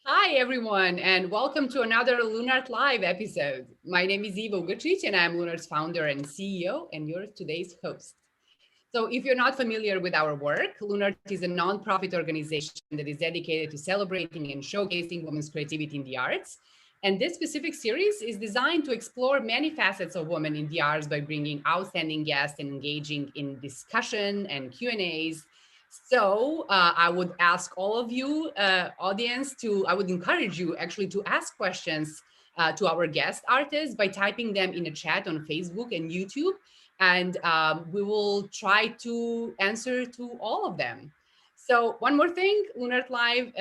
Hi, everyone, and welcome to another LunART Live episode. My name is Ugrcic, and I'm LunART's founder and CEO, and you're today's host. So if you're not familiar with our work, LunART is a nonprofit organization that is dedicated to celebrating and showcasing women's creativity in the arts. And this specific series is designed to explore many facets of women in the arts by bringing outstanding guests and engaging in discussion and Q&As. So I would ask all of you, audience, I would encourage you actually to ask questions to our guest artists by typing them in a chat on Facebook and YouTube. And we will try to answer to all of them. So one more thing, LunART Live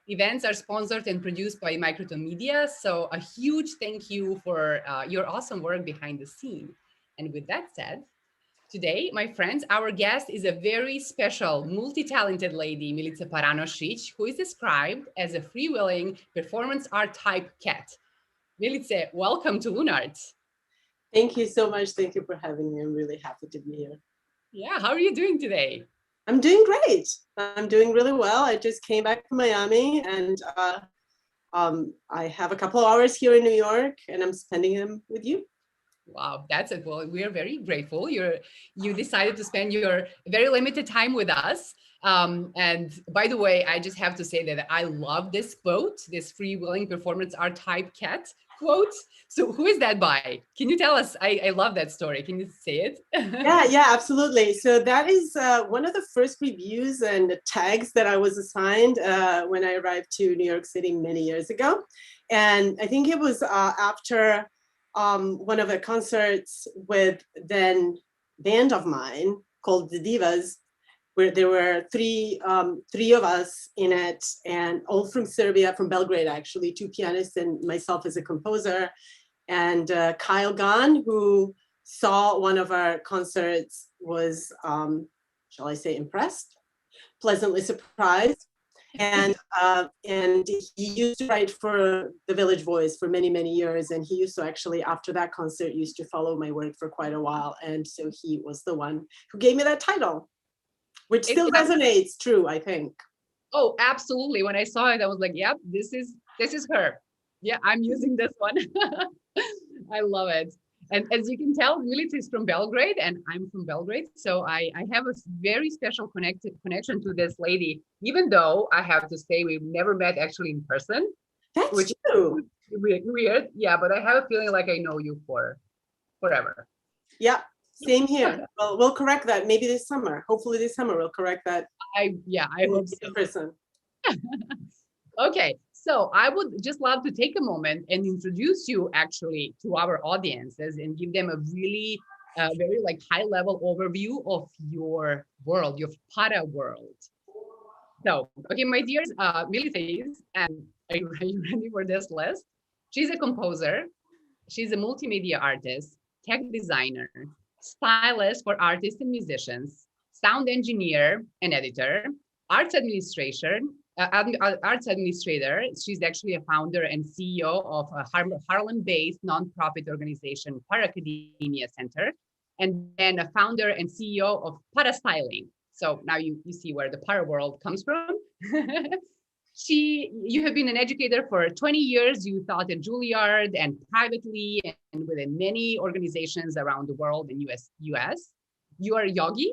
events are sponsored and produced by Microton Media. So a huge thank you for your awesome work behind the scene. And with that said, today, my friends, our guest is a very special, multi-talented lady, Milica Paranosic, who is described as a freewheeling performance art type cat. Milica, welcome to LunART. Thank you so much. Thank you for having me. I'm really happy to be here. Yeah, how are you doing today? I'm doing great. I'm doing really well. I just came back from Miami, and I have a couple of hours here in New York, and I'm spending them with you. Wow, that's it. Well, we are very grateful. You decided to spend your very limited time with us. And by the way, I just have to say that I love this quote, this freewheeling performance art type cat quote. So who is that by? Can you tell us? I love that story. Can you say it? Yeah, absolutely. So that is one of the first reviews and tags that I was assigned when I arrived to New York City many years ago. And I think it was after one of the concerts with then band of mine called the Divas, where there were three of us in it, and all from Serbia, from Belgrade actually, two pianists and myself as a composer, and Kyle Gann, who saw one of our concerts, was, shall I say, impressed, pleasantly surprised. And he used to write for the Village Voice for many, many years. And he used to actually, after that concert, used to follow my work for quite a while. And so he was the one who gave me that title, which still resonates true, I think. Oh, absolutely. When I saw it, I was like, yep, this is her. Yeah, I'm using this one. I love it. And as you can tell, Milica is from Belgrade and I'm from Belgrade. So I have a very special connection to this lady, even though I have to say we've never met actually in person. That's which true. Is weird. Yeah, but I have a feeling like I know you for forever. Yeah, same here. Well, we'll correct that maybe this summer. Hopefully this summer we'll correct that. I hope so. In person. Okay, so I would just love to take a moment and introduce you actually to our audiences and give them a really very like high level overview of your world, your para world. So, okay, my dears, Milica is, and are you ready for this list? She's a composer, she's a multimedia artist, tech designer, stylist for artists and musicians, sound engineer and editor, arts administration, arts administrator. She's actually a founder and CEO of a Harlem-based nonprofit organization, Paracademia Center, and then a founder and CEO of Para Styling. So now you see where the para world comes from. You have been an educator for 20 years. You taught at Juilliard and privately and within many organizations around the world in US. You are a yogi.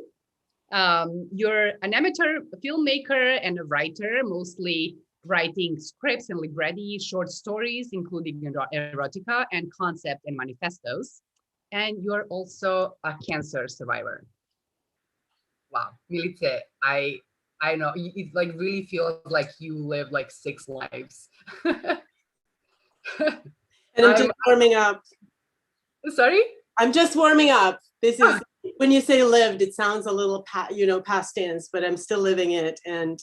You're an amateur filmmaker and a writer, mostly writing scripts and libretti, short stories, including erotica and concept and manifestos. And you're also a cancer survivor. Wow, Milica, I know, it like really feels like you live like 6 lives. And I'm just warming up. Sorry? I'm just warming up. This is, when you say lived, it sounds a little, past tense, but I'm still living it. And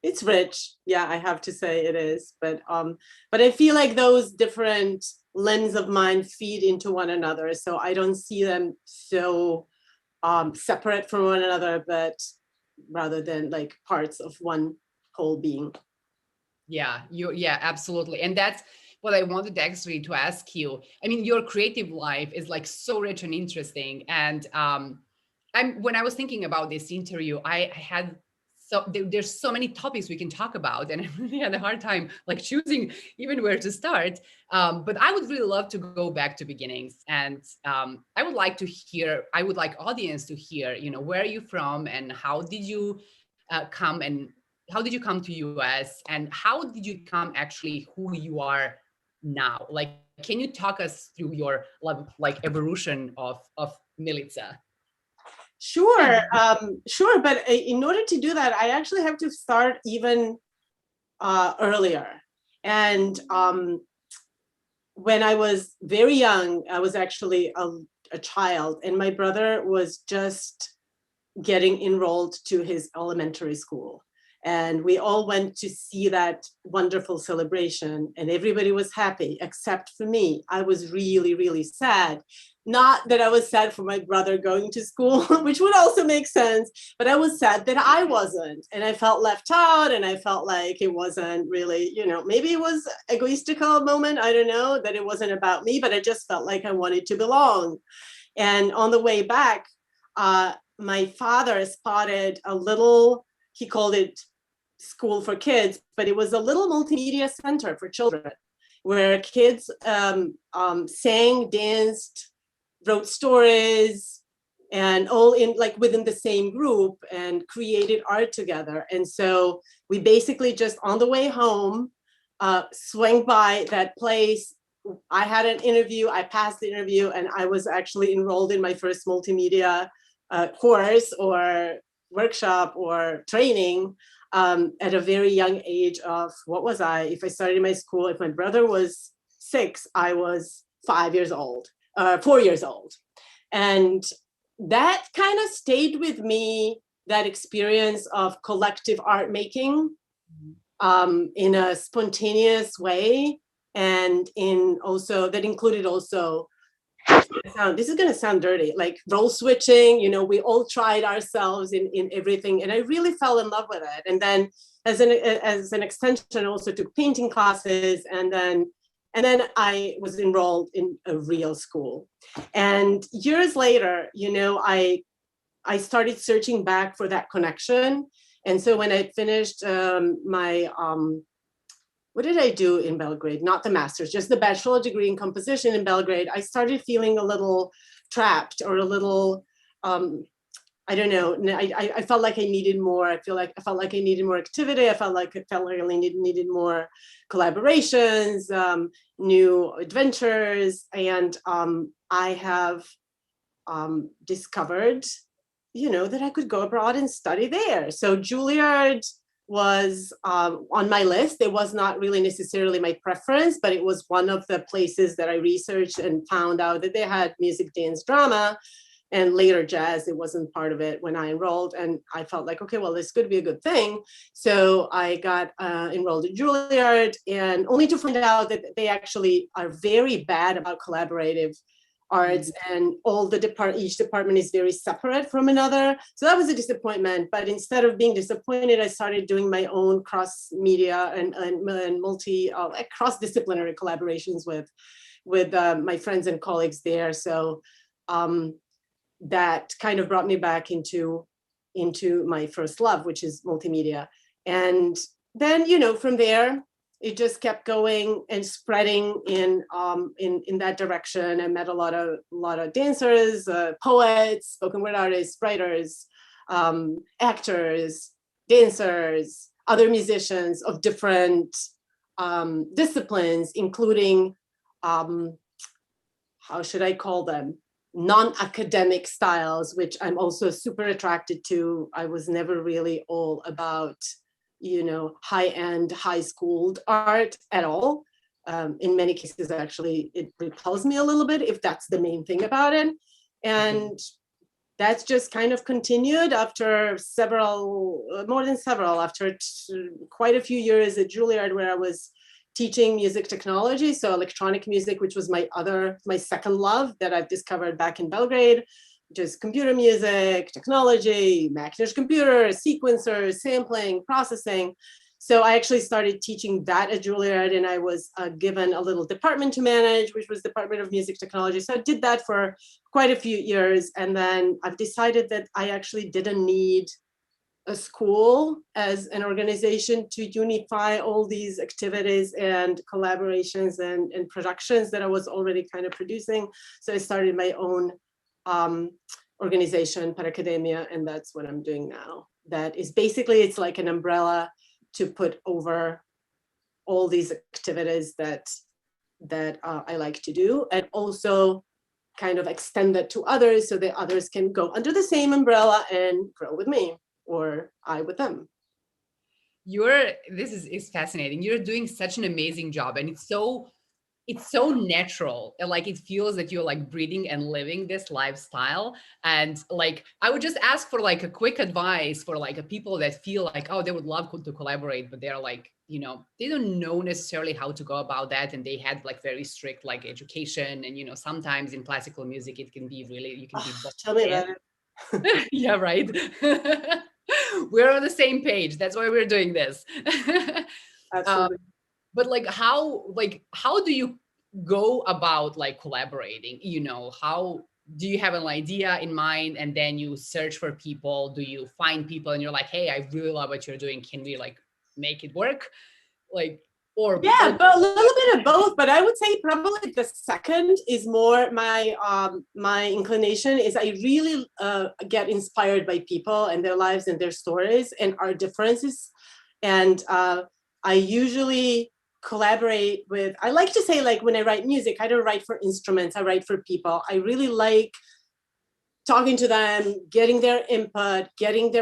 it's rich. Yeah, I have to say it is. But I feel like those different lens of mine feed into one another. So I don't see them so separate from one another, but rather than like parts of one whole being. Yeah, yeah, absolutely. And that's what I wanted actually to ask you. I mean, your creative life is like so rich and interesting. And when I was thinking about this interview, I had there's so many topics we can talk about, and I really had a hard time like choosing even where to start. But I would really love to go back to beginnings, and I would like audience to hear, where are you from, and how did you come to US, and how did you become actually who you are now? Like, can you talk us through your like evolution of Milica? Sure, sure. But in order to do that, I actually have to start even earlier. And when I was very young, I was actually a child, and my brother was just getting enrolled to his elementary school. And we all went to see that wonderful celebration, and everybody was happy except for me. I was really, really sad. Not that I was sad for my brother going to school, which would also make sense, but I was sad that I wasn't. And I felt left out, and I felt like it wasn't really, maybe it was egoistical moment. I don't know, that it wasn't about me, but I just felt like I wanted to belong. And on the way back, my father spotted a little, he called it school for kids, but it was a little multimedia center for children where kids sang, danced, wrote stories, and all in like within the same group, and created art together. And so we basically just on the way home swung by that place. I had an interview, I passed the interview, and I was actually enrolled in my first multimedia course or workshop or training at a very young age of, what was I? If I started my school, if my brother was 6, I was 4 years old. And that kind of stayed with me, that experience of collective art making in a spontaneous way. And that included also, this is going to sound dirty, like role switching. We all tried ourselves in everything, and I really fell in love with it. And then as an extension, also took painting classes, and then I was enrolled in a real school. And years later, I started searching back for that connection. And so when I finished my what did I do in Belgrade? Not the master's, just the bachelor degree in composition in Belgrade. I started feeling a little trapped, or a little, I don't know. I felt like I needed more. I felt like I needed more activity. I felt like I needed more collaborations, new adventures. And I have discovered, that I could go abroad and study there. So Juilliard was on my list. It was not really necessarily my preference, but it was one of the places that I researched and found out that they had music, dance, drama, and later jazz. It wasn't part of it when I enrolled, and I felt like, okay, well, this could be a good thing. So I got enrolled at Juilliard, and only to find out that they actually are very bad about collaborative arts, and each department is very separate from another. So that was a disappointment. But instead of being disappointed, I started doing my own cross media and multi cross-disciplinary collaborations with my friends and colleagues there. So that kind of brought me back into my first love, which is multimedia. And then, from there, it just kept going and spreading in that direction. I met a lot of dancers, poets, spoken word artists, writers, actors, dancers, other musicians of different disciplines, including, how should I call them? Non-academic styles, which I'm also super attracted to. I was never really all about high-end, high-schooled art at all. in many cases, actually, it repels me a little bit if that's the main thing about it. And that's just kind of continued after quite a few years at Juilliard, where I was teaching music technology, so electronic music, which was my second love that I've discovered back in Belgrade, which is computer music, technology, Macintosh computer, sequencers, sampling, processing. So I actually started teaching that at Juilliard, and I was given a little department to manage, which was Department of Music Technology. So I did that for quite a few years. And then I've decided that I actually didn't need a school as an organization to unify all these activities and collaborations and productions that I was already kind of producing. So I started my own organization, Paracademia, and that's what I'm doing now. That is basically, it's like an umbrella to put over all these activities that I like to do, and also kind of extend that to others so that others can go under the same umbrella and grow with me, or I with them. This is fascinating. You're doing such an amazing job, and it's so natural, and like it feels that you're like breathing and living this lifestyle. And like I would just ask for like a quick advice for like a people that feel like, oh, they would love to collaborate, but they're like, you know, they don't know necessarily how to go about that, and they had like very strict like education, and you know, sometimes in classical music it can be really, you can be tell me about it. yeah, right. We're on the same page, that's why we're doing this. Absolutely. But like how do you go about like collaborating? You know, how do you have an idea in mind, and then you search for people? Do you find people and you're like, hey, I really love what you're doing, can we like make it work? Like, or yeah, but a little bit of both. But I would say probably the second is more my inclination. Is I really get inspired by people and their lives and their stories and our differences, and I usually collaborate with, I like to say, like when I write music, I don't write for instruments, I write for people. I really like talking to them, getting their input, getting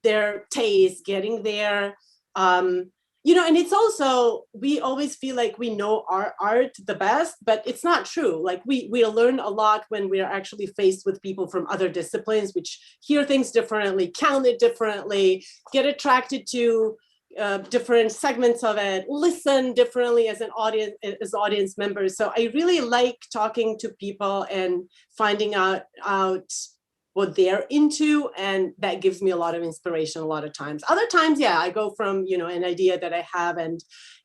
their taste, getting their, you know, and it's also, we always feel like we know our art the best, but it's not true. Like we learn a lot when we are actually faced with people from other disciplines, which hear things differently, count it differently, get attracted to different segments of it, listen differently as an audience, as audience members. So I really like talking to people and finding out what they're into, and that gives me a lot of inspiration a lot of times. Other times, yeah, I go from, you know, an idea that I have and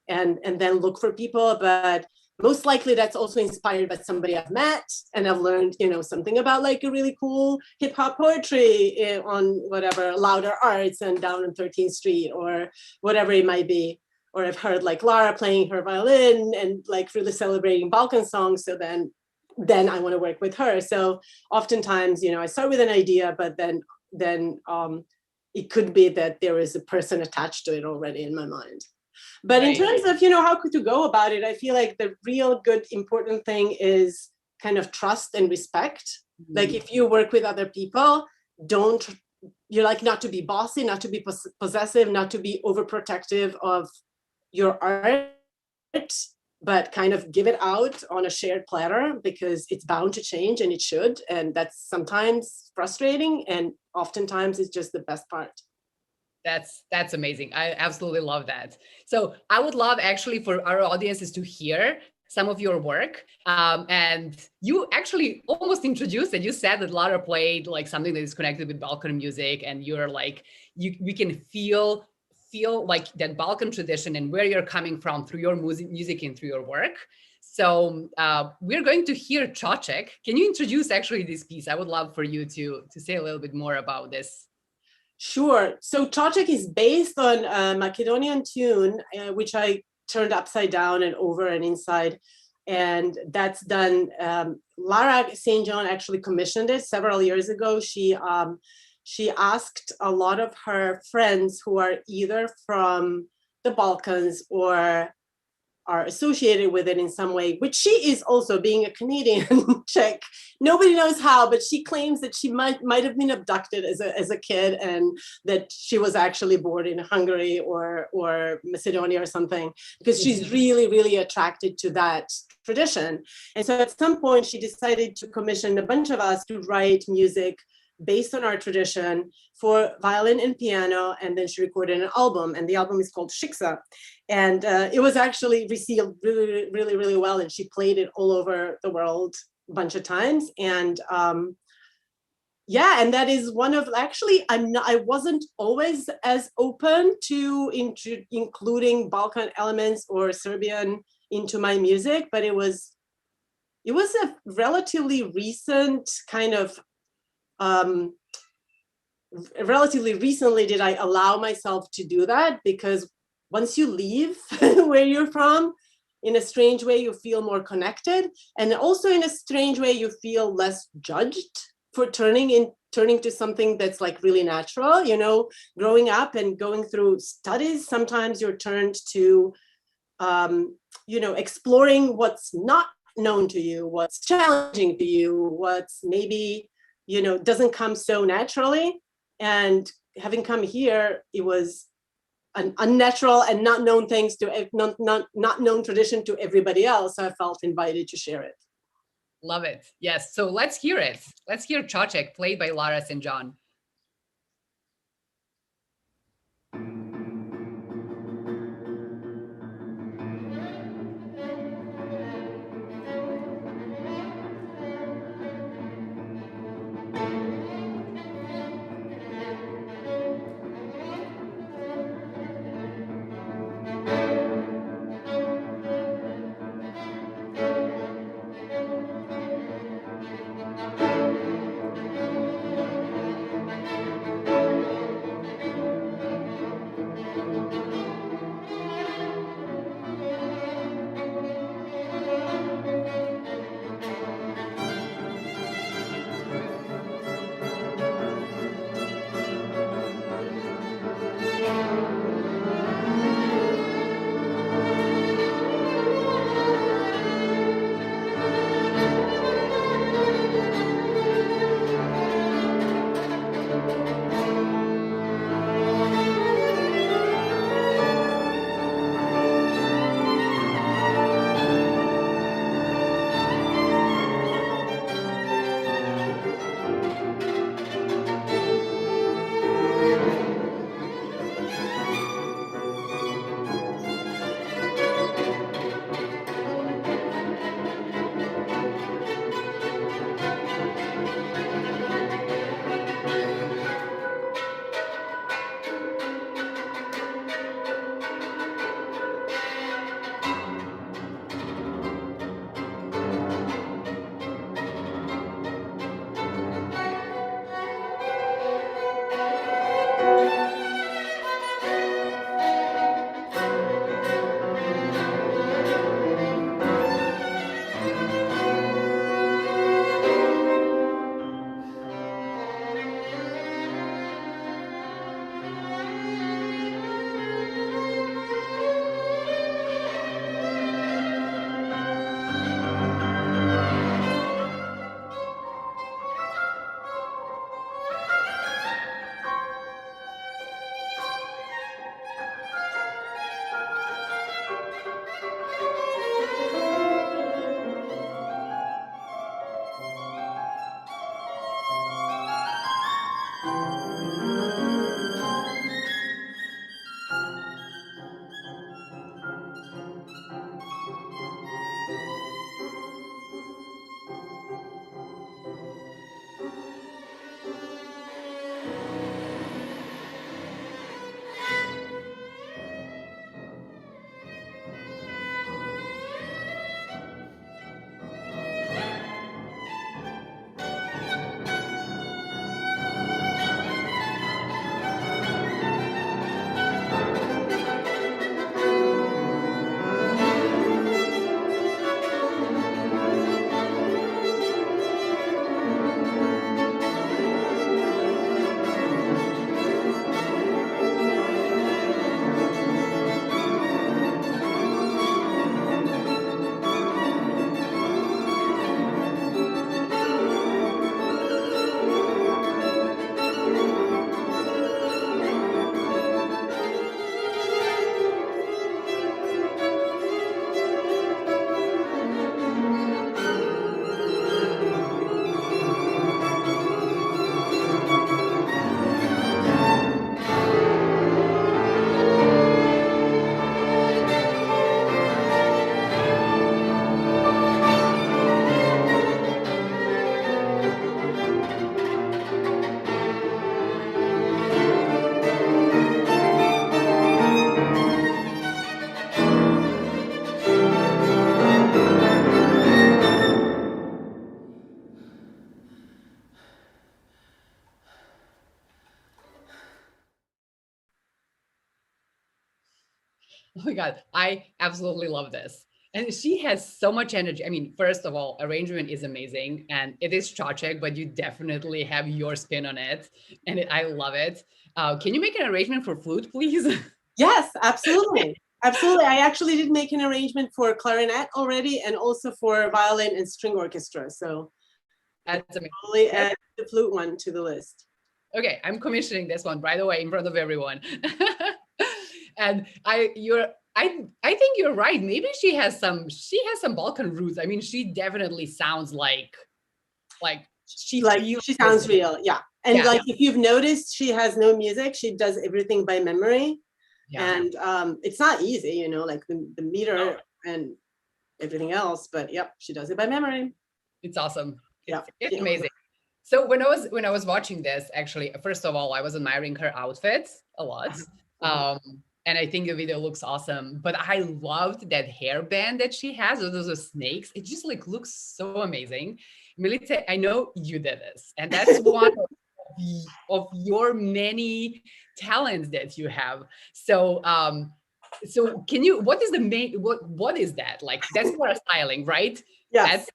then look for people, but most likely that's also inspired by somebody I've met and I've learned, you know, something about like a really cool hip hop poetry on whatever, Louder Arts and down on 13th Street or whatever it might be. Or I've heard like Lara playing her violin and like really celebrating Balkan songs. So then I want to work with her. So oftentimes, you know, I start with an idea, but then it could be that there is a person attached to it already in my mind. But in terms of, you know, how could you go about it? I feel like the real good, important thing is kind of trust and respect. Mm-hmm. Like if you work with other people, you're like not to be bossy, not to be possessive, not to be overprotective of your art, but kind of give it out on a shared platter because it's bound to change and it should. And that's sometimes frustrating and oftentimes it's just the best part. That's amazing. I absolutely love that. So I would love actually for our audiences to hear some of your work. And you actually almost introduced it. You said that Lara played like something that is connected with Balkan music, and you're like, we can feel like that Balkan tradition and where you're coming from through your music and through your work. So we're going to hear Čoček. Can you introduce actually this piece? I would love for you to say a little bit more about this. Sure. So Čoček is based on a Macedonian tune, which I turned upside down and over and inside. And that's done. Lara St. John actually commissioned it several years ago. She asked a lot of her friends who are either from the Balkans or are associated with it in some way, which she is also, being a Canadian Czech. Nobody knows how, but she claims that she might have been abducted as a kid, and that she was actually born in Hungary or Macedonia or something, because she's really, really attracted to that tradition. And so at some point she decided to commission a bunch of us to write music based on our tradition for violin and piano, and then she recorded an album, and the album is called Shiksa. And it was actually received really, really, really well, and she played it all over the world a bunch of times. And yeah, and that is one of, actually, I wasn't always as open to including Balkan elements or Serbian into my music, but it was a relatively recent kind of relatively recently did I allow myself to do that, because once you leave where you're from, in a strange way, you feel more connected. And also in a strange way, you feel less judged for turning to something that's like really natural. You know, growing up and going through studies, sometimes you're turned to, you know, exploring what's not known to you, what's challenging to you, what's maybe, you know, doesn't come so naturally. And having come here, it was an unnatural and not known things to not known tradition to everybody else. So I felt invited to share it. Love it. Yes. So let's hear it. Let's hear Ugrcic played by Lara St. John. Oh my God, I absolutely love this. And she has so much energy. I mean, first of all, arrangement is amazing and it is Czarek, but you definitely have your spin on it. And I love it. Can you make an arrangement for flute, please? Yes, absolutely. Absolutely. I actually did make an arrangement for clarinet already and also for violin and string orchestra. So That's amazing. I'll add the flute one to the list. Okay, I'm commissioning this one right away in front of everyone. And I think you're right. Maybe she has some Balkan roots. I mean, she definitely sounds like she sounds real. Yeah. And yeah. if you've noticed, she has no music. She does everything by memory. Yeah. And it's not easy, like the meter and everything else, but yep, she does it by memory. It's awesome. Yeah. It's amazing. So when I was watching this, actually, first of all, I was admiring her outfits a lot. And I think the video looks awesome, but I loved that hairband that she has, those are snakes. It just looks so amazing. Milica, I know you did this, and that's one of your many talents that you have. So, so can you, what is the main, what is that? That's for styling, right? Yes.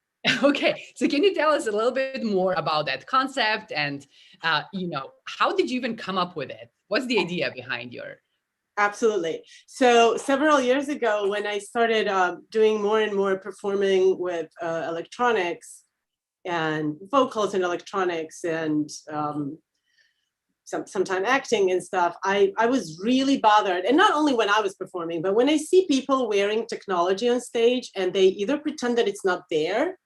Okay, so can you tell us a little bit more about that concept and, how did you even come up with it? What's the idea behind your? Absolutely. So several years ago, when I started doing more and more performing with electronics and vocals and electronics and sometime acting and stuff, I was really bothered. And not only when I was performing, but when I see people wearing technology on stage and they either pretend that it's not there,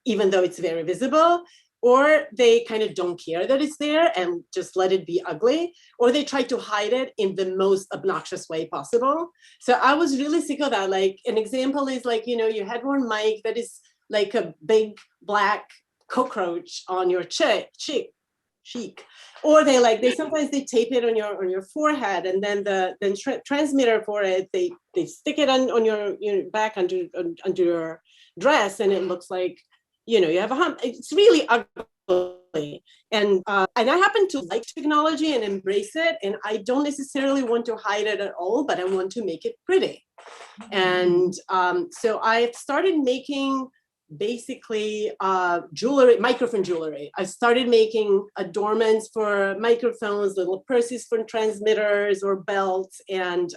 even though it's very visible, or they kind of don't care that it's there and just let it be ugly, or they try to hide it in the most obnoxious way possible. So I was really sick of that. An example is you had one mic that is like a big black cockroach on your cheek, or they sometimes they tape it on your forehead, and then the transmitter for it, they stick it on your back under your dress, and it looks like you have a hump. It's really ugly. And I happen to like technology and embrace it. And I don't necessarily want to hide it at all, but I want to make it pretty. And so I started making basically jewelry, microphone jewelry. I started making adornments for microphones, little purses for transmitters or belts, and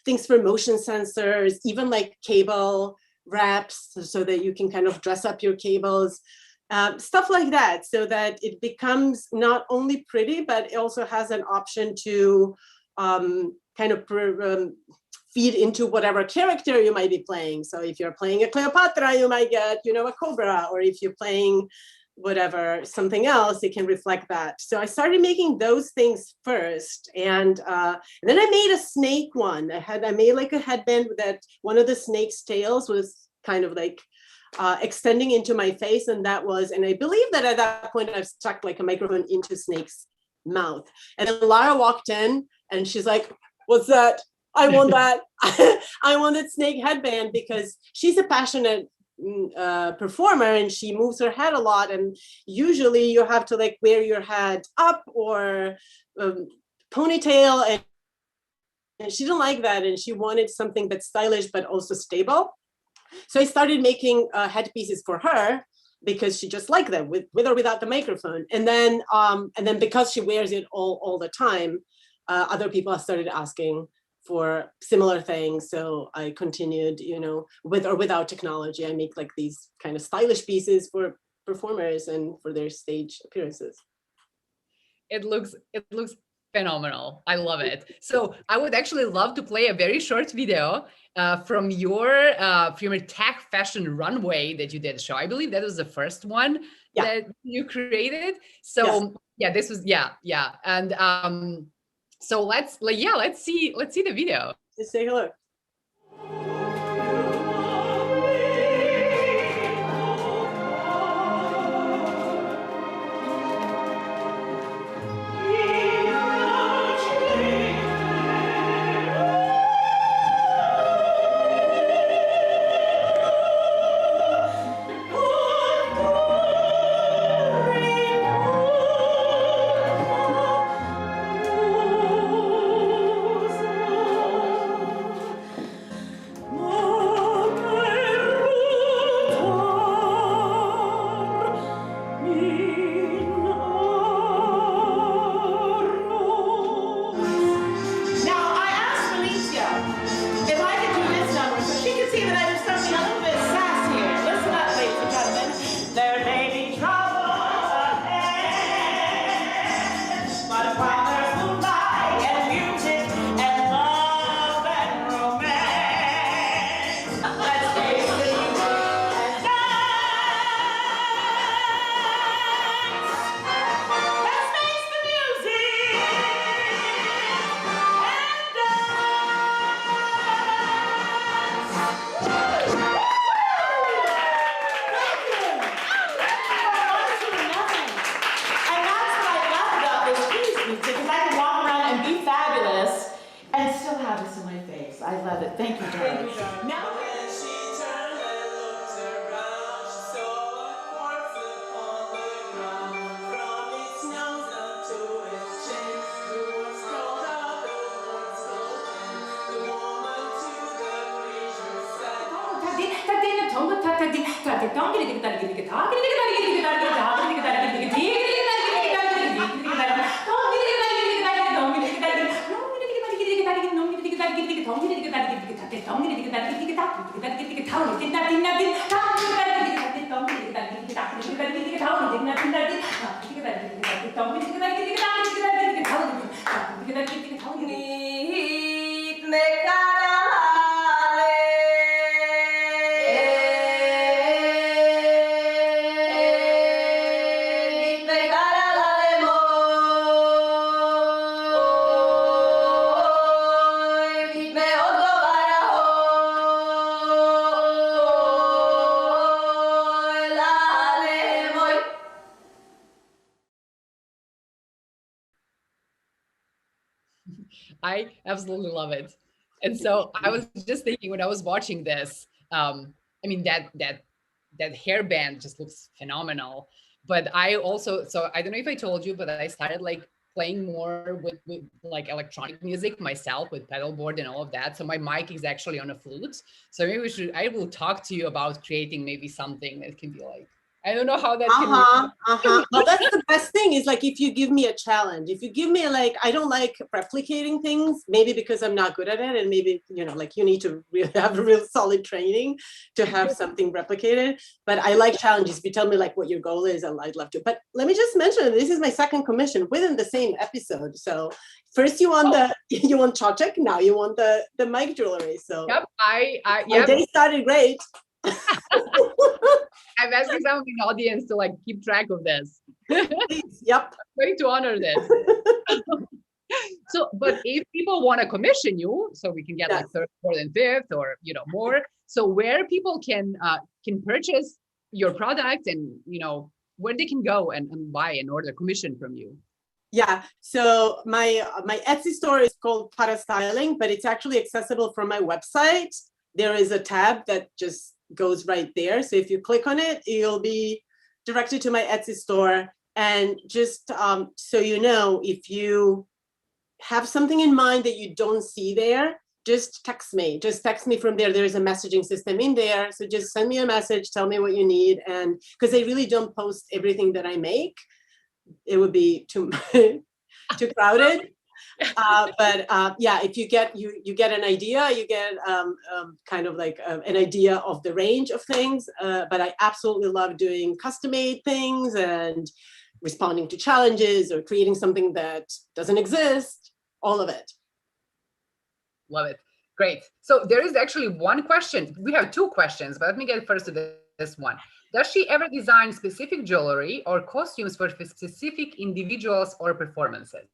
things for motion sensors, even cable wraps so that you can kind of dress up your cables, stuff like that, so that it becomes not only pretty, but it also has an option to kind of feed into whatever character you might be playing. So if you're playing a Cleopatra, you might get, a cobra, or if you're playing whatever, something else, it can reflect that. So I started making those things first. And then I made a snake one. I made a headband that one of the snake's tails was kind of extending into my face. And I believe that at that point I've stuck a microphone into Snake's mouth. And then Lara walked in and she's like, "What's that? I want that." I want that snake headband, because she's a passionate performer and she moves her head a lot, and usually you have to wear your head up or ponytail, and she didn't like that, and she wanted something that's stylish but also stable. So I started making headpieces for her because she just liked them with or without the microphone. And then because she wears it all the time, other people started asking for similar things. So I continued, with or without technology. I make these kind of stylish pieces for performers and for their stage appearances. It looks phenomenal. I love it. So I would actually love to play a very short video from your tech fashion runway that you did show. I believe that was the first one that you created. So this was and so let's see the video. Let's take a look. have this in my face. I love it. Thank you, darling. Now. I absolutely love it. And so I was just thinking when I was watching this, I mean, that hairband just looks phenomenal. But I also, so I don't know if I told you, but I started like playing more with like electronic music myself with pedal board and all of that. So my mic is actually on a flute. So maybe I will talk to you about creating maybe something that can be like, I don't know how that can Well, that's the best thing is like if you give me a challenge, if you give me like, I don't like replicating things, maybe because I'm not good at it, and maybe, you know, like you need to really have a real solid training to have something replicated. But I like challenges. If you tell me like what your goal is, I'd love to. But let me just mention, this is my second commission within the same episode. So first you want you want Chocek, now you want the mic jewelry. So yep, my day started great. I'm asking some of the audience to like keep track of this. Please, yep. I'm going to honor this. So, but if people want to commission you, so we can get like third, fourth, and fifth, or you know more. So where people can purchase your product, and you know where they can go and buy and order commission from you. Yeah, so my Etsy store is called Para Styling, but it's actually accessible from my website. There is a tab that just goes right there. So if you click on it, you'll be directed to my Etsy store. And just so you know, if you have something in mind that you don't see there, just text me. Just text me from there. There's a messaging system in there. So just send me a message, tell me what you need. And because I really don't post everything that I make, it would be too crowded. Yeah, if you get an idea, you get kind of like an idea of the range of things. But I absolutely love doing custom-made things and responding to challenges or creating something that doesn't exist. All of it. Love it. Great. So there is actually one question. We have two questions, but let me get first to this one. Does she ever design specific jewelry or costumes for specific individuals or performances?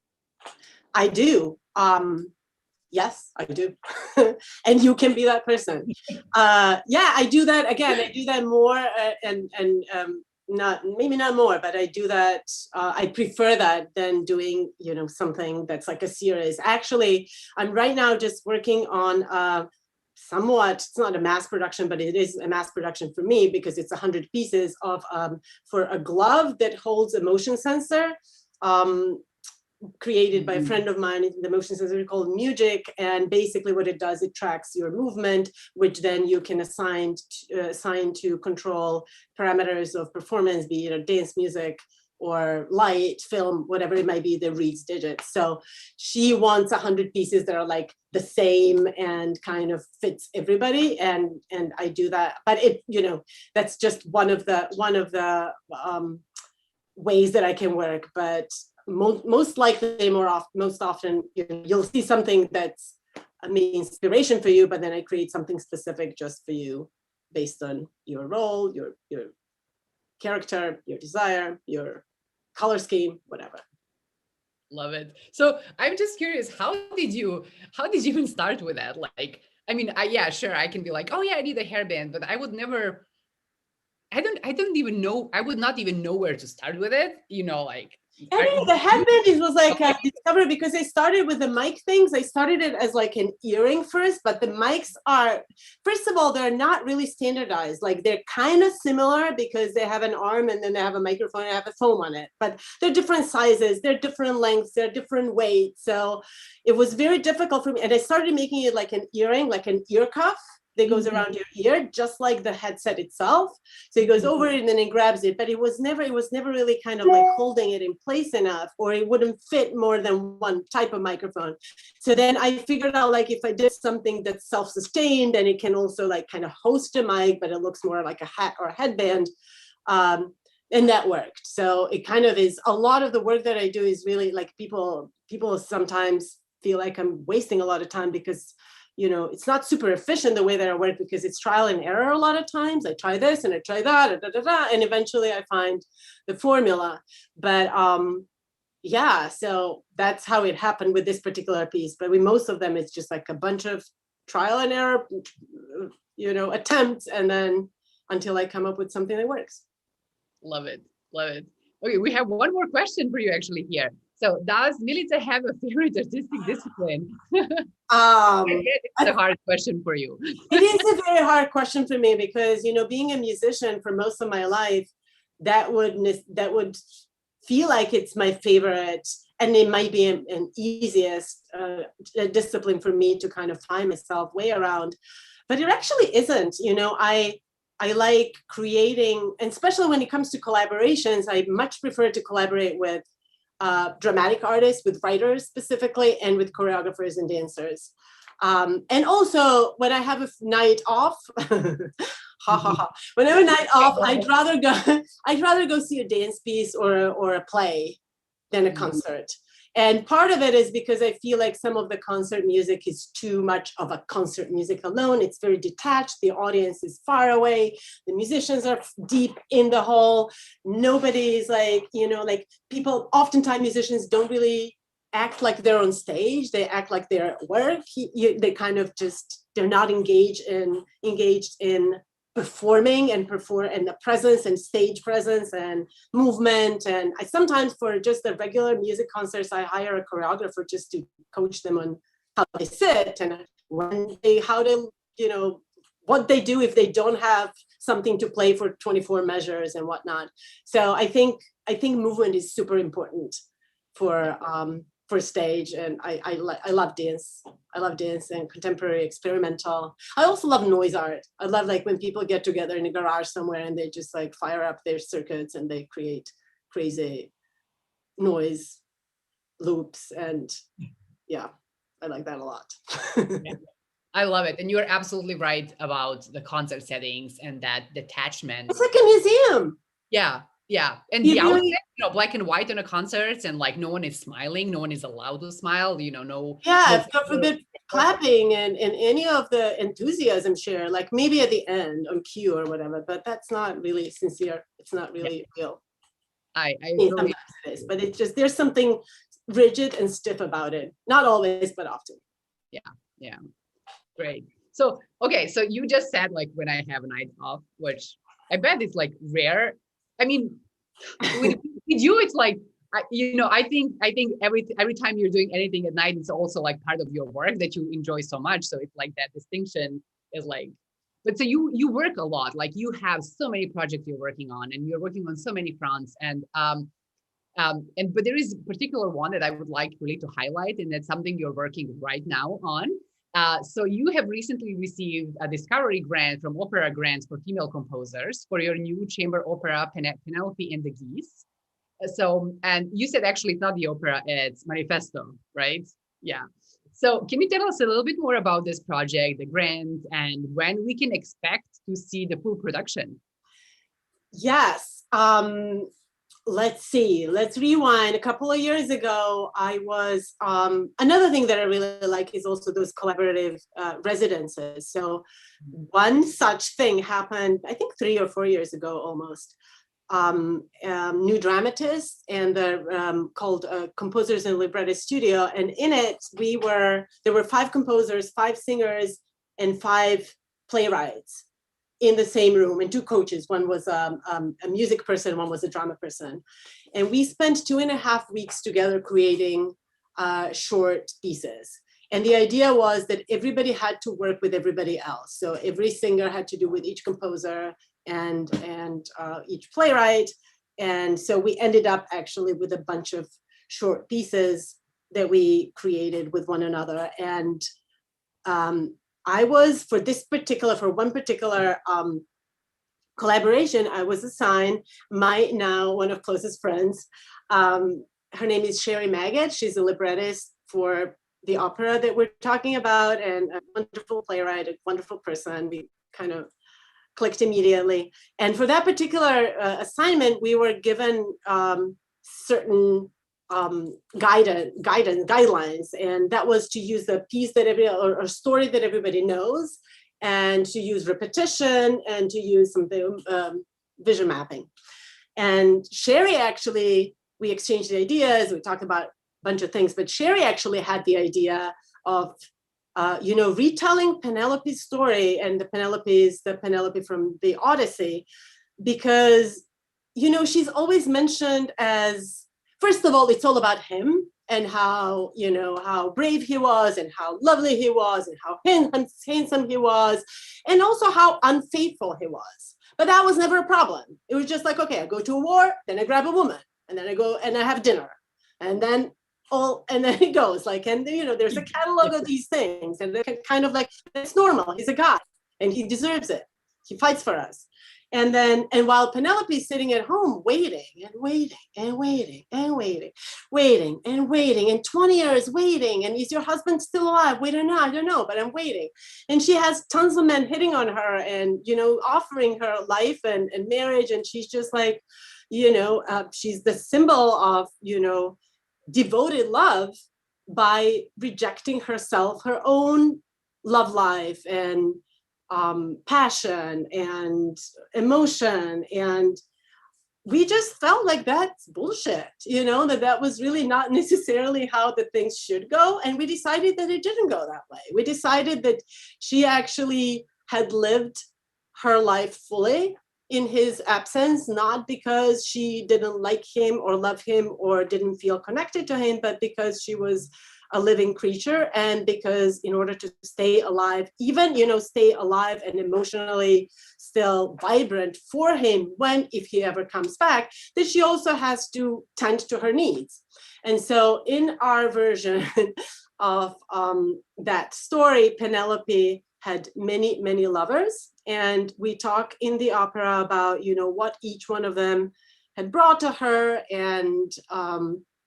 I do. Yes, I do. And you can be that person. Yeah, I do that. Again, I do that more and maybe not more, but I do that. I prefer that than doing, you know, something that's like a series. Actually, I'm right now just working on somewhat, it's not a mass production, but it is a mass production for me because it's 100 pieces of for a glove that holds a motion sensor. Created by a friend of mine. The motion sensor is called Music, and basically what it does, it tracks your movement, which then you can assign to control parameters of performance, be it dance music or light, film, whatever it might be, that reads digits. So she wants 100 pieces that are like the same and kind of fits everybody, and I do that. But it, you know, that's just one of the ways that I can work. But most likely, most often, you'll see something that's an inspiration for you, but then I create something specific just for you based on your role, your character, your desire, your color scheme, whatever. Love it. So I'm just curious, how did you even start with that? Like, I mean, yeah, sure, I can be like, oh yeah, I need a hairband, but I would never, I don't even know, I would not even know where to start with it, you know, like. Anyway, the headband was like a discovery because I started with the mic things. I started it as like an earring first, but the mics are, first of all, they're not really standardized. Like they're kind of similar because they have an arm and then they have a microphone and have a foam on it, but they're different sizes, they're different lengths, they're different weights. So it was very difficult for me. And I started making it like an earring, like an ear cuff that goes around your ear, just like the headset itself. So it goes over it and then it grabs it, but it was never really kind of like holding it in place enough, or it wouldn't fit more than one type of microphone. So then I figured out like if I did something that's self-sustained and it can also like kind of host a mic, but it looks more like a hat or a headband, and that worked. So it kind of is, a lot of the work that I do is really like people sometimes feel like I'm wasting a lot of time because it's not super efficient the way that I work because it's trial and error a lot of times. I try this and I try that, and eventually I find the formula. But yeah, so that's how it happened with this particular piece. But with most of them, it's just like a bunch of trial and error, attempts, and then until I come up with something that works. Love it. Love it. Okay, we have one more question for you actually here. So does Milica have a favorite artistic discipline? It's a hard question for you. It is a very hard question for me because, being a musician for most of my life, that would feel like it's my favorite, and it might be an easiest discipline for me to kind of find myself way around, but it actually isn't. I like creating, and especially when it comes to collaborations, I much prefer to collaborate with dramatic artists, with writers specifically, and with choreographers and dancers. And also when I have a night off, when I have a night off, I'd rather go see a dance piece or a play than a concert. And part of it is because I feel like some of the concert music is too much of a concert music alone. It's very detached. The audience is far away. The musicians are deep in the hole. Nobody's like, people, oftentimes musicians don't really act like they're on stage. They act like they're at work. They kind of they're not engaged in performing and the presence and stage presence and movement. And I sometimes, for just the regular music concerts, I hire a choreographer just to coach them on how they sit and what they do if they don't have something to play for 24 measures and whatnot. So I think movement is super important for stage, and I love dance. I love dance and contemporary experimental. I also love noise art. I love like when people get together in a garage somewhere and they just like fire up their circuits and they create crazy noise loops, and yeah, I like that a lot. I love it. And you're absolutely right about the concert settings and that detachment. It's like a museum. Yeah. Yeah. And the outfit, black and white on a concert, and like no one is smiling, no one is allowed to smile, no. Yeah, God forbid clapping and any of the enthusiasm share, like maybe at the end on cue or whatever, but that's not really sincere. It's not really real. I sometimes it is, but it's just, there's something rigid and stiff about it. Not always, but often. Yeah. Great. So, okay. So you just said like when I have a night off, which I bet it's like rare. I mean, with you, it's like, I think every time you're doing anything at night, it's also like part of your work that you enjoy so much. So it's like that distinction is like, but so you work a lot, like you have so many projects you're working on, and you're working on so many fronts. But there is a particular one that I would like really to highlight, and that's something you're working right now on. So you have recently received a discovery grant from Opera Grants for female composers for your new chamber opera, Penelope and the Geese. So, and you said actually it's not the opera, it's Manifesto, right? Yeah. So can you tell us a little bit more about this project, the grant, and when we can expect to see the full production? Yes. Let's see, let's rewind. A couple of years ago, I was, another thing that I really like is also those collaborative residences. So one such thing happened, I think 3 or 4 years ago almost. New Dramatists, and they're called Composers and Librettist Studio. And in it, there were 5 composers, 5 singers, and 5 playwrights in the same room, and 2 coaches. One was a music person, one was a drama person. And we spent 2.5 weeks together creating short pieces. And the idea was that everybody had to work with everybody else. So every singer had to do with each composer and each playwright. And so we ended up actually with a bunch of short pieces that we created with one another. And I was, for one particular collaboration, I was assigned my now one of closest friends. Her name is Sherry Maggot. She's a librettist for the opera that we're talking about, and a wonderful playwright, a wonderful person. We kind of clicked immediately. And for that particular assignment, we were given certain guidelines, and that was to use the piece that or story that everybody knows, and to use repetition, and to use some vision mapping. And Sherry actually, we exchanged ideas, we talked about a bunch of things, but Sherry actually had the idea of retelling Penelope's story, and the Penelope from the Odyssey, because she's always mentioned as, first of all, it's all about him and how brave he was, and how lovely he was, and how handsome he was, and also how unfaithful he was. But that was never a problem. It was just like, okay, I go to a war, then I grab a woman, and then I go and I have dinner, and then it goes like, and there's a catalog of these things, and they're kind of like, it's normal. He's a guy, and he deserves it. He fights for us. And while Penelope's sitting at home waiting and waiting and waiting and waiting, waiting and waiting, and 20 years waiting, and is your husband still alive? Wait or not, I don't know, but I'm waiting. And she has tons of men hitting on her and, offering her life and marriage. And she's just like, she's the symbol of, devoted love by rejecting herself, her own love life and passion and emotion. And we just felt like that's bullshit, that was really not necessarily how the things should go. And we decided that it didn't go that way. We decided that she actually had lived her life fully in his absence, not because she didn't like him or love him or didn't feel connected to him, but because she was a living creature, and because in order to stay alive, even, stay alive and emotionally still vibrant for him if he ever comes back, that she also has to tend to her needs. And so in our version of that story, Penelope had many, many lovers. And we talk in the opera about, what each one of them had brought to her, and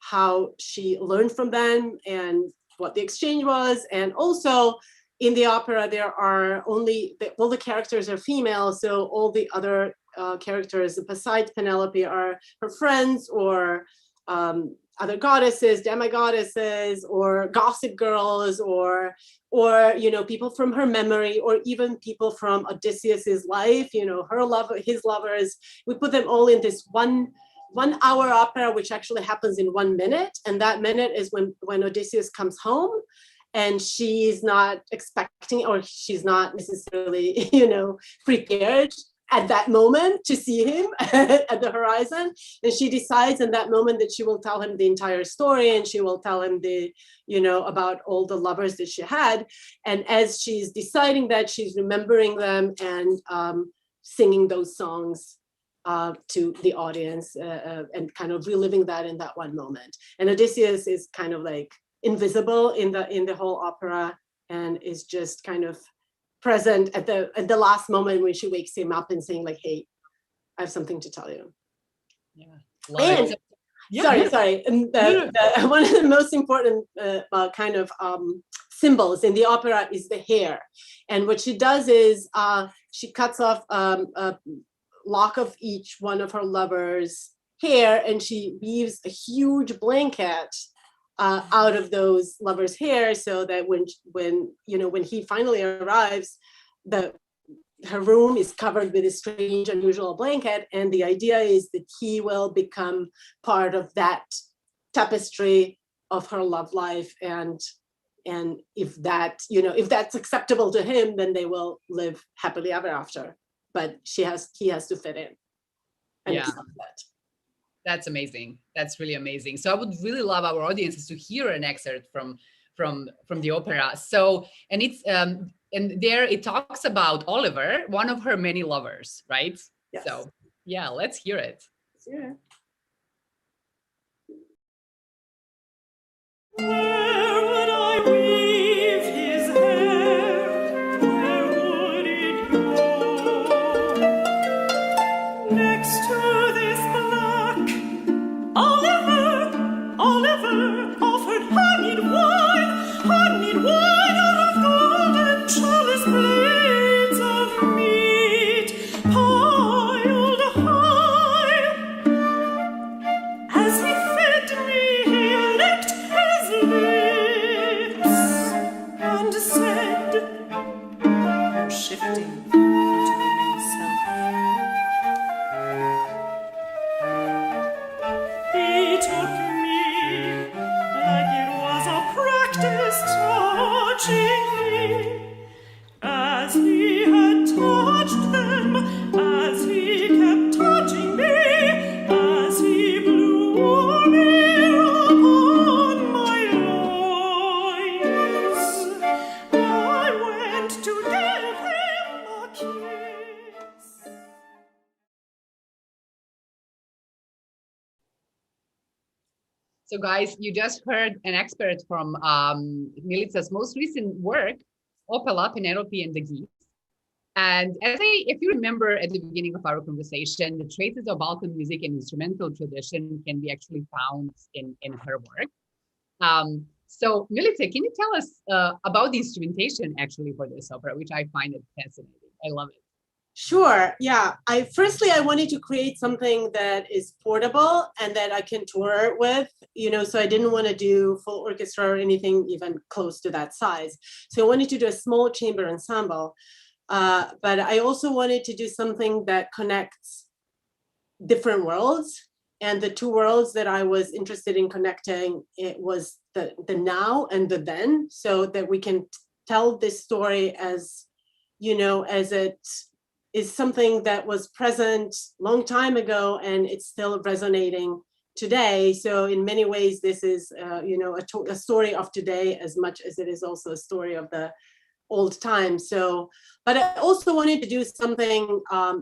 how she learned from them and what the exchange was. And also in the opera, there are all the characters are female. So all the other characters besides Penelope are her friends, or other goddesses, demigoddesses, or gossip girls, or people from her memory, or even people from Odysseus's life, her lover, his lovers. We put them all in this one-hour opera, which actually happens in 1 minute. And that minute is when Odysseus comes home, and she's not expecting, or she's not necessarily, prepared at that moment to see him at the horizon. And she decides in that moment that she will tell him the entire story, and she will tell him about all the lovers that she had. And as she's deciding that, she's remembering them and singing those songs to the audience, and kind of reliving that in that one moment. And Odysseus is kind of like invisible in the whole opera, and is just kind of present at the last moment when she wakes him up and saying like, hey, I have something to tell you. Yeah. Sorry. And one of the most important kind of symbols in the opera is the hair. And what she does is she cuts off a lock of each one of her lovers' hair, and she weaves a huge blanket out of those lovers' hair, so that when he finally arrives, her room is covered with a strange, unusual blanket. And the idea is that he will become part of that tapestry of her love life, and if that's acceptable to him, then they will live happily ever after. But he has to fit in and accept that. That's amazing. That's really amazing. So I would really love our audiences to hear an excerpt from the opera. So, and it's and there it talks about Oliver, one of her many lovers, right? Yes. So yeah, let's hear it. Yeah. Where would I weave his hair? Where would it go? Next to this black Oliver offered honeyed wine out of golden chalice blades of meat piled high. As he fed me, he licked his lips and said, shifting into himself, he took me like it was a practice touching me, as he had touched them, as he kept touching me, as he blew warm air upon my loins. I went to give him a kiss. So guys, you just heard an excerpt from Milica's most recent work, Opera, Penelope and the Geese. And if you remember at the beginning of our conversation, the traces of Balkan music and instrumental tradition can be actually found in her work. So Milica, can you tell us about the instrumentation actually for this opera, which I find it fascinating. I love it. Sure. Yeah. I wanted to create something that is portable and that I can tour with, so I didn't want to do full orchestra or anything even close to that size. So I wanted to do a small chamber ensemble. But I also wanted to do something that connects different worlds. And the two worlds that I was interested in connecting, it was the now and the then, so that we can tell this story as, as it is something that was present long time ago and it's still resonating today. So in many ways, this is, a story of today as much as it is also a story of the old time. So, but I also wanted to do something, I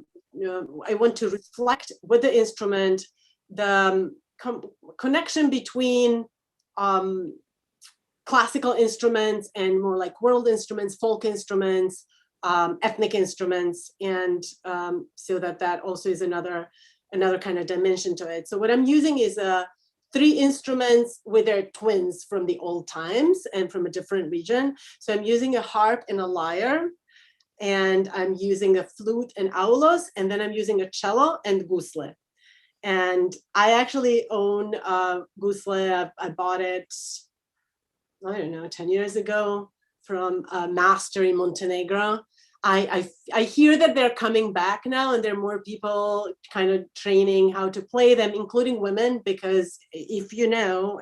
want to reflect with the instrument, the connection between classical instruments and more like world instruments, folk instruments, ethnic instruments, and so that also is another kind of dimension to it. So what I'm using is 3 instruments with their twins from the old times and from a different region. So I'm using a harp and a lyre, and I'm using a flute and aulos, and then I'm using a cello and gusle. And I actually own gusle. I bought it, I don't know, 10 years ago from a master in Montenegro. I hear that they're coming back now, and there are more people kind of training how to play them, including women, because if you know,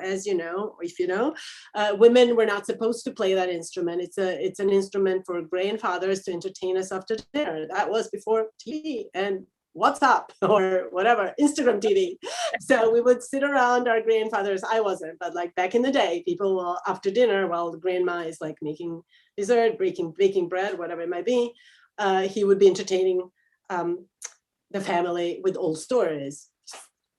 women were not supposed to play that instrument. It's an instrument for grandfathers to entertain us after dinner. That was before TV and WhatsApp or whatever, Instagram TV. So we would sit around our grandfathers. I wasn't, but like back in the day, people will, after dinner, while the grandma is like making dessert, baking bread, whatever it might be, he would be entertaining the family with old stories,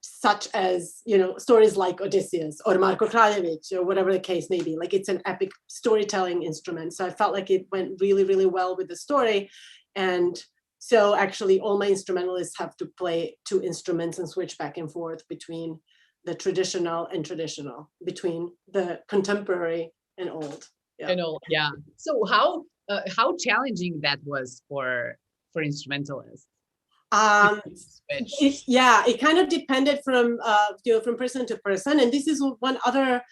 such as, stories like Odysseus or Marko Kraljevic or whatever the case may be. Like, it's an epic storytelling instrument. So I felt like it went really, really well with the story. And so actually all my instrumentalists have to play 2 instruments and switch back and forth between the traditional and traditional, between the contemporary and old. Yeah. And old, yeah. So how challenging that was for instrumentalists? It kind of depended from person to person. And this is one other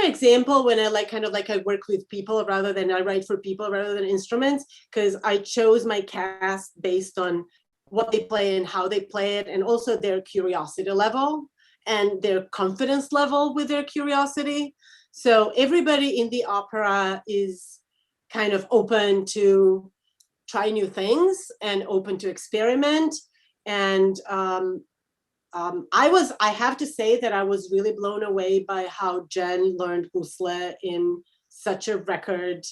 example when I I work with people rather than I write for people rather than instruments, because I chose my cast based on what they play and how they play it, and also their curiosity level and their confidence level with their curiosity. So everybody in the opera is kind of open to try new things and open to experiment. And I have to say that I was really blown away by how Jen learned Gusle in such a record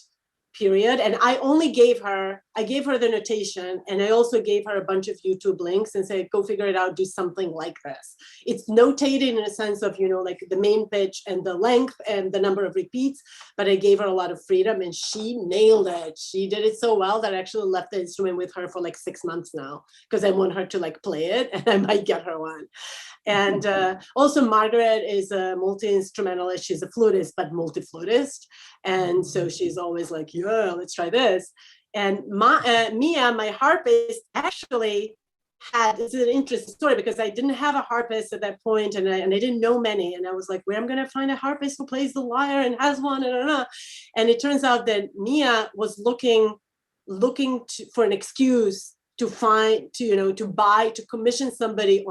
period. And I gave her the notation, and I also gave her a bunch of YouTube links and said, go figure it out, do something like this. It's notated in a sense of, like the main pitch and the length and the number of repeats, but I gave her a lot of freedom and she nailed it. She did it so well that I actually left the instrument with her for like 6 months now, because I want her to like play it, and I might get her one. And also Margaret is a multi-instrumentalist. She's a flutist, but multi-flutist. And so she's always like, yeah, let's try this. And Mia, my harpist, actually this is an interesting story, because I didn't have a harpist at that point, and I didn't know many. And I was like, where am I going to find a harpist who plays the lyre and has one? And it turns out that Mia was looking for an excuse to commission somebody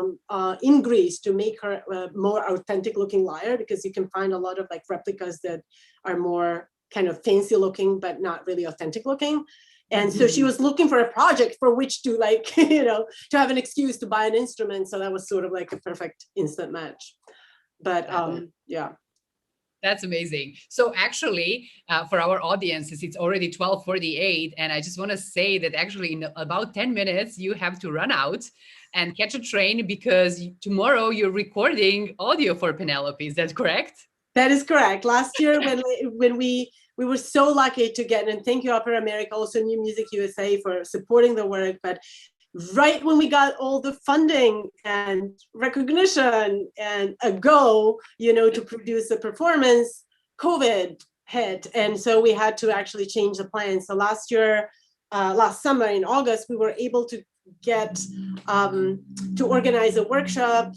in Greece to make her a more authentic looking lyre, because you can find a lot of like replicas that are more kind of fancy looking, but not really authentic looking. And so she was looking for a project for which to like, to have an excuse to buy an instrument. So that was sort of like a perfect instant match. But yeah. That's amazing. So actually, for our audiences, it's already 12:48. And I just want to say that actually in about 10 minutes, you have to run out and catch a train, because tomorrow you're recording audio for Penelope. Is that correct? That is correct. Last year, when we were so lucky to get, and thank you Opera America, also New Music USA for supporting the work. But right when we got all the funding and recognition and a go, to produce a performance, COVID hit. And so we had to actually change the plan. So last summer in August, we were able to get to organize a workshop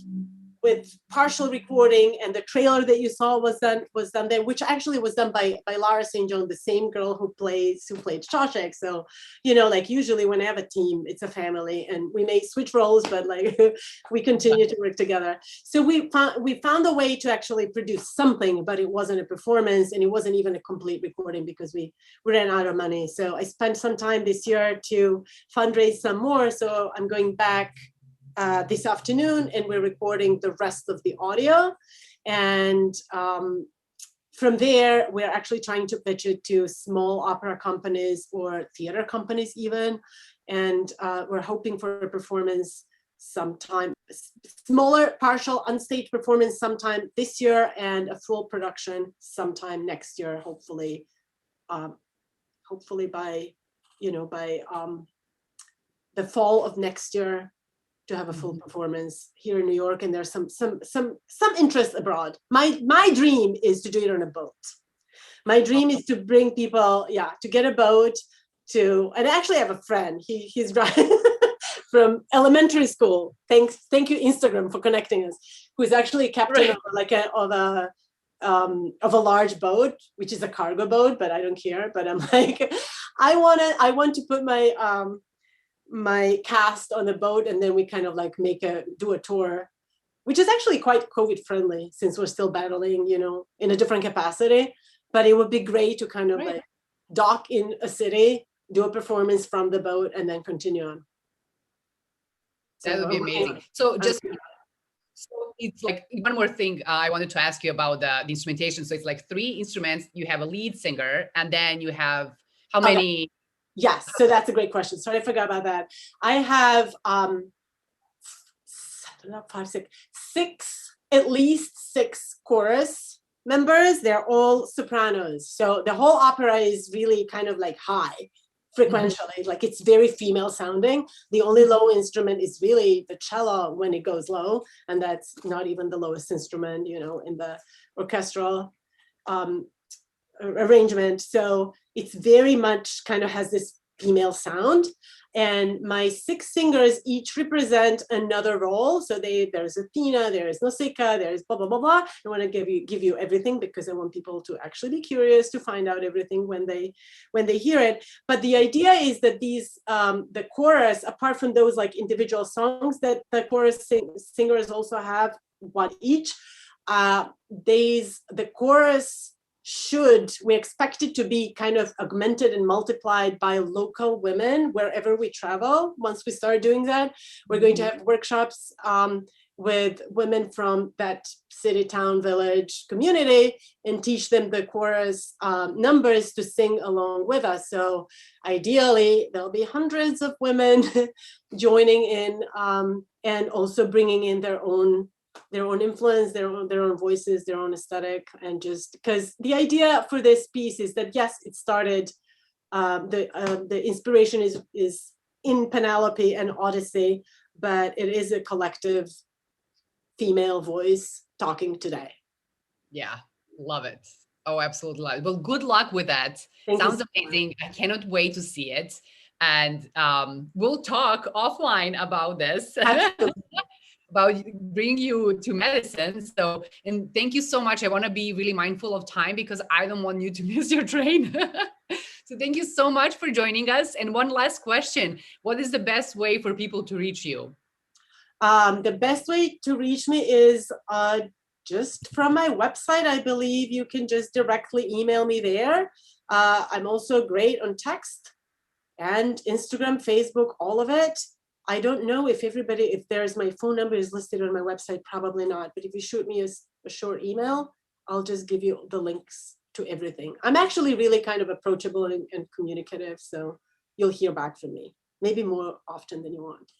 with partial recording, and the trailer that you saw was done there, which actually was done by Lara St. John, the same girl who played Shawshank. So, like usually when I have a team, it's a family, and we may switch roles, but like we continue to work together. So we found a way to actually produce something, but it wasn't a performance, and it wasn't even a complete recording because we ran out of money. So I spent some time this year to fundraise some more. So I'm going back this afternoon, and we're recording the rest of the audio. And from there, we're actually trying to pitch it to small opera companies or theater companies even. And we're hoping for a performance sometime, smaller, partial, unstaged performance sometime this year, and a full production sometime next year, hopefully by the fall of next year, to have a full performance here in New York. And there's some interest abroad. My dream is to do it on a boat. My dream is to bring people, to get a boat and I actually have a friend, he's from elementary school. Thank you Instagram for connecting us, who's actually a captain of a large boat, which is a cargo boat, but I don't care. But I'm like, I want to put my cast on the boat, and then we kind of like do a tour, which is actually quite COVID friendly since we're still battling, in a different capacity. But it would be great to kind of like dock in a city, do a performance from the boat, and then continue on. That would be amazing. So it's like one more thing I wanted to ask you about the instrumentation. So it's like 3 instruments. You have a lead singer, and then you have how many? Yes, so that's a great question. Sorry, I forgot about that. I have at least six chorus members. They're all sopranos. So the whole opera is really kind of like high frequentially, like it's very female sounding. The only low instrument is really the cello when it goes low, and that's not even the lowest instrument, in the orchestral arrangement. So it's very much kind of has this female sound. And my 6 singers each represent another role. So there's Athena, there's Nausicaa, there's blah, blah, blah, blah. I want to give you everything because I want people to actually be curious to find out everything when they hear it. But the idea is that these, the chorus, apart from those like individual songs that the chorus singers also have one each, the chorus we expect it to be kind of augmented and multiplied by local women wherever we travel. Once we start doing that, we're going to have workshops with women from that city, town, village, community and teach them the chorus numbers to sing along with us. So ideally, there'll be hundreds of women joining in and also bringing in their own influence, their own voices, their own aesthetic, and just because the idea for this piece is that yes, it started. The inspiration is in Penelope and Odyssey, but it is a collective female voice talking today. Yeah, love it. Oh, absolutely love it. Well, good luck with that. Thank you Sounds so amazing. I cannot wait to see it. And we'll talk offline about this. About bringing you to medicine. So, and thank you so much. I want to be really mindful of time because I don't want you to miss your train. So thank you so much for joining us. And one last question. What is the best way for people to reach you? The best way to reach me is just from my website. I believe you can just directly email me there. I'm also great on text and Instagram, Facebook, all of it. I don't know if there's my phone number is listed on my website, probably not. But if you shoot me a short email, I'll just give you the links to everything. I'm actually really kind of approachable and communicative. So you'll hear back from me, maybe more often than you want.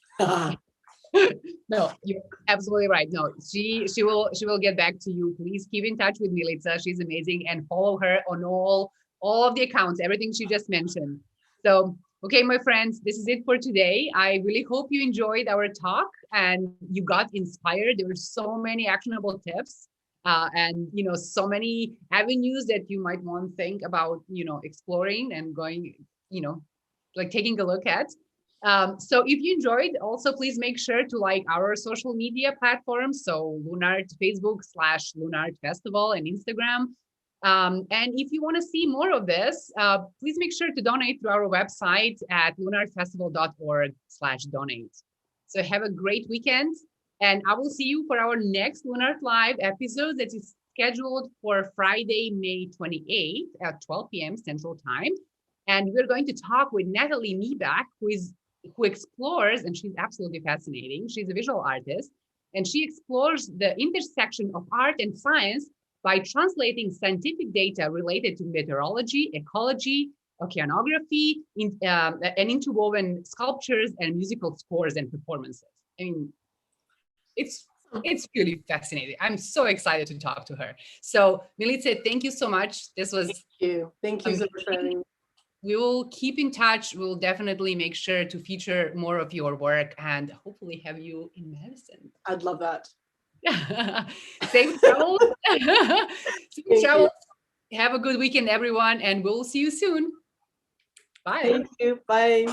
No, you're absolutely right. No, she will get back to you. Please keep in touch with Milica. She's amazing, and follow her on all of the accounts, everything she just mentioned. So, okay, my friends, this is it for today. I really hope you enjoyed our talk and you got inspired. There were so many actionable tips and so many avenues that you might want to think about, exploring and going, like taking a look at. So if you enjoyed, also please make sure to like our social media platforms. So LunART, Facebook /LunART Festival and Instagram. And if you want to see more of this, please make sure to donate through our website at lunartfestival.org/donate. So have a great weekend. And I will see you for our next LunART Live episode that is scheduled for Friday, May 28th at 12 p.m. Central Time. And we're going to talk with Natalie Miebach, who explores, and she's absolutely fascinating. She's a visual artist, and she explores the intersection of art and science by translating scientific data related to meteorology, ecology, oceanography, and interwoven sculptures and musical scores and performances. I mean, it's really fascinating. I'm so excited to talk to her. So, Milica, thank you so much. This was Thank you so much for having me. We will keep in touch. We'll definitely make sure to feature more of your work and hopefully have you in medicine. I'd love that. Safe travels. Safe travels. Have a good weekend, everyone, and we'll see you soon. Bye. Thank you. Bye.